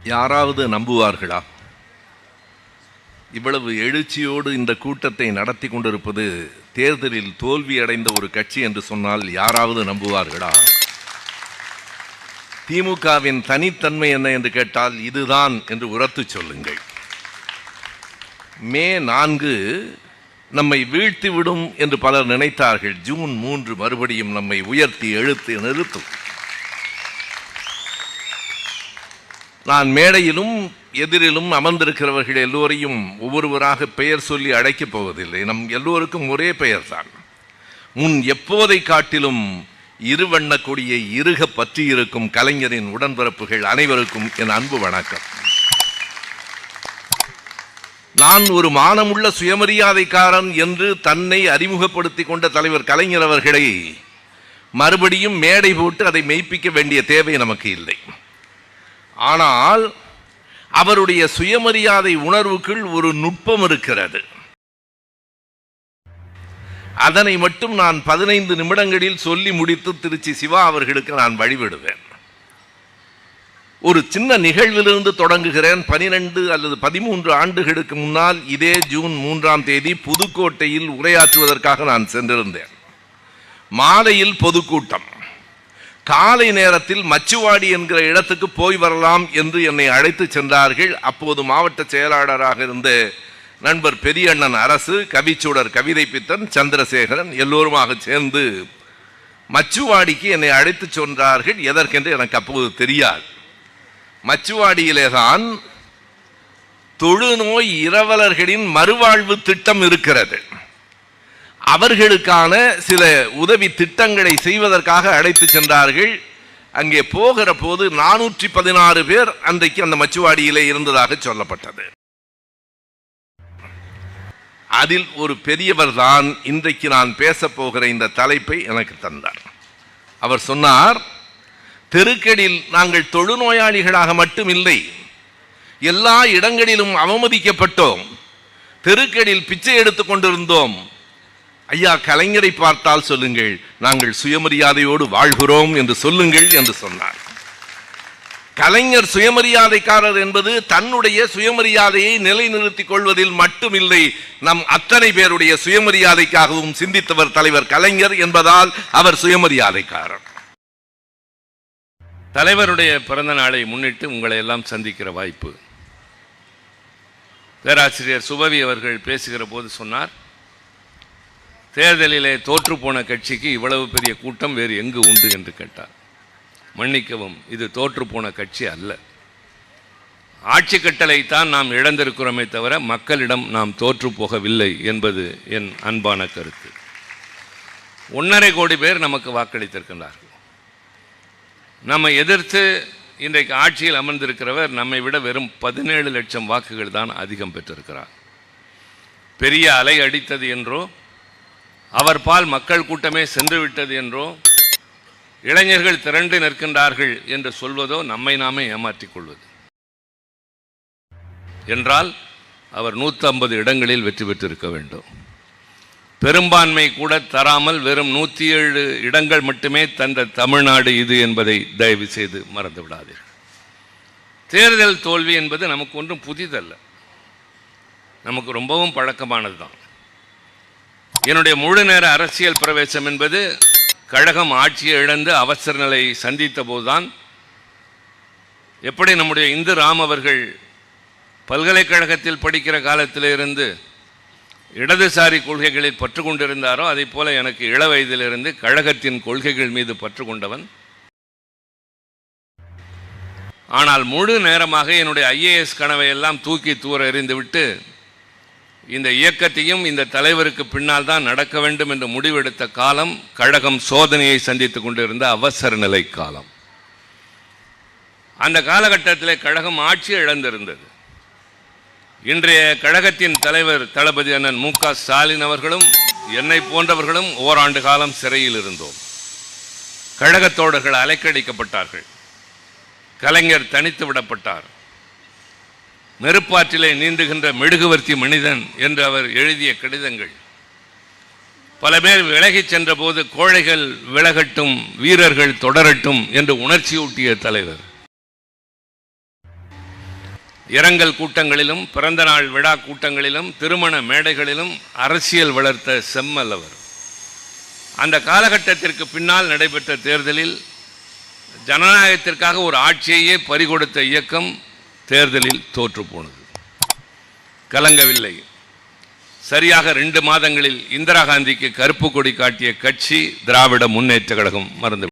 யாராவது நம்புவார்களா? இவ்வளவு எழுச்சியோடு இந்த கூட்டத்தை நடத்தி கொண்டிருப்பது தேர்தலில் தோல்வியடைந்த ஒரு கட்சி என்று சொன்னால் யாராவது நம்புவார்களா? திமுகவின் தனித்தன்மை என்ன என்று கேட்டால் இதுதான் என்று உரத்து சொல்லுங்கள். மே 4 நம்மை வீழ்த்திவிடும் என்று பலர் நினைத்தார்கள். ஜூன் 3 மறுபடியும் நம்மை உயர்த்தி எழுத்து நிறுத்தும். நான் மேடையிலும் எதிரிலும் அமர்ந்திருக்கிறவர்கள் எல்லோரையும் ஒவ்வொருவராக பெயர் சொல்லி அழைக்கப் போவதில்லை. நம் எல்லோருக்கும் ஒரே பெயர் தான். முன் எப்போதை காட்டிலும் இருவண்ண கொடியை இறுக பற்றி இருக்கும் கலைஞரின் உடன்பிறப்புகள் அனைவருக்கும் என் அன்பு வணக்கம். நான் ஒரு மானமுள்ள சுயமரியாதைக்காரன் என்று தன்னை அறிமுகப்படுத்திக் கொண்ட தலைவர் கலைஞர் அவர்களை மறுபடியும் மேடை போட்டு அதை மெய்ப்பிக்க வேண்டிய தேவை நமக்கு இல்லை. ஆனால் அவருடைய சுயமரியாதை உணர்வுக்குள் ஒரு நுட்பம் இருக்கிறது. அதனை மட்டும் நான் 15 நிமிடங்களில் சொல்லி முடித்து திருச்சி சிவா அவர்களுக்கு நான் வழிவிடுவேன். ஒரு சின்ன நிகழ்விலிருந்து தொடங்குகிறேன். 12 அல்லது 13 ஆண்டுகளுக்கு முன்னால் இதே ஜூன் 3ஆம் தேதி புதுக்கோட்டையில் உரையாற்றுவதற்காக நான் சென்றிருந்தேன். மாலையில் பொதுக்கூட்டம். காலை நேரத்தில் மச்சுவாடி என்கிற இடத்துக்கு போய் வரலாம் என்று என்னை அழைத்து சென்றார்கள். அப்போது மாவட்ட செயலாளராக இருந்த நண்பர் பெரியண்ணன் அரசு, கவிச்சூடர் கவிதை பித்தன், சந்திரசேகரன் எல்லோருமாக சேர்ந்து மச்சுவாடிக்கு என்னை அழைத்து சென்றார்கள். எதற்கென்று எனக்கு அப்போது தெரியாது. மச்சுவாடியிலேதான் தொழுநோய் இரவலர்களின் மறுவாழ்வு திட்டம் இருக்கிறது. அவர்களுக்கான சில உதவி திட்டங்களை செய்வதற்காக அழைத்து சென்றார்கள். அங்கே போகிற போது 416 பேர் அன்றைக்கு அந்த மச்சுவாடியிலே இருந்ததாக சொல்லப்பட்டது. அதில் ஒரு பெரியவர் தான் இன்றைக்கு நான் பேச போகிற இந்த தலைப்பை எனக்கு தந்தார். அவர் சொன்னார், தெருக்களில் நாங்கள் தொழுநோயாளிகளாக மட்டும் இல்லை, எல்லா இடங்களிலும் அவமதிக்கப்பட்டோம், தெருக்களில் பிச்சை எடுத்துக் கொண்டிருந்தோம். ஐயா, கலைஞரை பார்த்தால் சொல்லுங்கள், நாங்கள் சுயமரியாதையோடு வாழ்கிறோம் என்று சொல்லுங்கள் என்று சொன்னார். கலைஞர் சுயமரியாதைக்காரர் என்பது தன்னுடைய சுயமரியாதையை நிலைநிறுத்திக் கொள்வதில் மட்டுமில்லை, நம் அத்தனை பேருடைய சுயமரியாதைக்காகவும் சிந்தித்தவர் தலைவர் கலைஞர் என்பதால் அவர் சுயமரியாதைக்காரர். தலைவருடைய பிறந்த நாளை முன்னிட்டு உங்களை எல்லாம் சந்திக்கிற வாய்ப்பு. பேராசிரியர் சுபவி அவர்கள் பேசுகிற போது சொன்னார், தேர்தலிலே தோற்றுப்போன கட்சிக்கு இவ்வளவு பெரிய கூட்டம் வேறு எங்கு உண்டு என்று கேட்டார். மன்னிக்கவும், இது தோற்றுப்போன கட்சி அல்ல. ஆட்சி கட்டளைத்தான் நாம் இழந்திருக்கிறோமே தவிர மக்களிடம் நாம் தோற்று போகவில்லை என்பது என் அன்பான கருத்து. 1.5 கோடி பேர் நமக்கு வாக்களித்திருக்கிறார்கள். நம்மை எதிர்த்து இன்றைக்கு ஆட்சியில் அமர்ந்திருக்கிறவர் நம்மை விட வெறும் 17 லட்சம் வாக்குகள் தான் அதிகம் பெற்றிருக்கிறார். பெரிய அலை அடித்தது என்றோ, அவர் பால் மக்கள் கூட்டமே சென்று விட்டது என்றோ, இளைஞர்கள் திரண்டு நிற்கின்றார்கள் என்று சொல்வதோ நம்மை நாமே ஏமாற்றிக் கொள்வது. என்றால் அவர் 150 இடங்களில் வெற்றி பெற்றிருக்க வேண்டும். பெரும்பான்மை கூட தராமல் வெறும் 107 இடங்கள் மட்டுமே தந்த தமிழ்நாடு இது என்பதை தயவு செய்து மறந்து விடாதீர்கள். தேர்தல் தோல்வி என்பது நமக்கு ஒன்றும் புதிதல்ல, நமக்கு ரொம்பவும் பழக்கமானது தான். என்னுடைய முழு நேர அரசியல் பிரவேசம் என்பது கழகம் ஆட்சியை இழந்து அவசர நிலை சந்தித்த போதுதான். எப்படி நம்முடைய இந்து ராம் அவர்கள் பல்கலைக்கழகத்தில் படிக்கிற காலத்திலிருந்து இடதுசாரி கொள்கைகளில் பற்று கொண்டிருந்தாரோ, அதை போல எனக்கு இள வயதிலிருந்து கழகத்தின் கொள்கைகள் மீது பற்று கொண்டவன். ஆனால் முழு நேரமாக என்னுடைய IAS கனவை எல்லாம் தூக்கி தூர எறிந்துவிட்டு இந்த இயக்கத்தையும் இந்த தலைவருக்கு பின்னால் தான் நடக்க வேண்டும் என்று முடிவெடுத்த காலம் கழகம் சோதனையை சந்தித்துக் கொண்டிருந்த அவசர நிலை காலம். அந்த காலகட்டத்தில் கழகம் ஆட்சி இழந்திருந்தது. இன்றைய கழகத்தின் தலைவர் தளபதி அண்ணன் MK ஸ்டாலின் அவர்களும் என்னை போன்றவர்களும் ஓராண்டு காலம் சிறையில் இருந்தோம். கழகத்தோடர்கள் அலைக்கழிக்கப்பட்டார்கள். கலைஞர் தனித்து விடப்பட்டார். நெருப்பாற்றிலே நீந்துகின்ற மெழுகுவர்த்தி மனிதன் என்று அவர் எழுதிய கடிதங்கள். பல பேர் விலகிச் சென்ற போது கோழைகள் விலகட்டும், வீரர்கள் தொடரட்டும் என்று உணர்ச்சியூட்டிய தலைவர். இரங்கல் கூட்டங்களிலும் பிறந்தநாள் விழா கூட்டங்களிலும் திருமண மேடைகளிலும் அரசியல் வளர்த்த செம்மல் அவர். அந்த காலகட்டத்திற்கு பின்னால் நடைபெற்ற தேர்தலில் ஜனநாயகத்திற்காக ஒரு ஆட்சியையே பறிகொடுத்த இயக்கம் தேர்தலில் தோற்று போனது. கலங்கவில்லை. சரியாக 2 மாதங்களில் இந்திரா காந்திக்கு கருப்பு கொடி காட்டிய கட்சி திராவிட முன்னேற்ற கழகம். மறந்து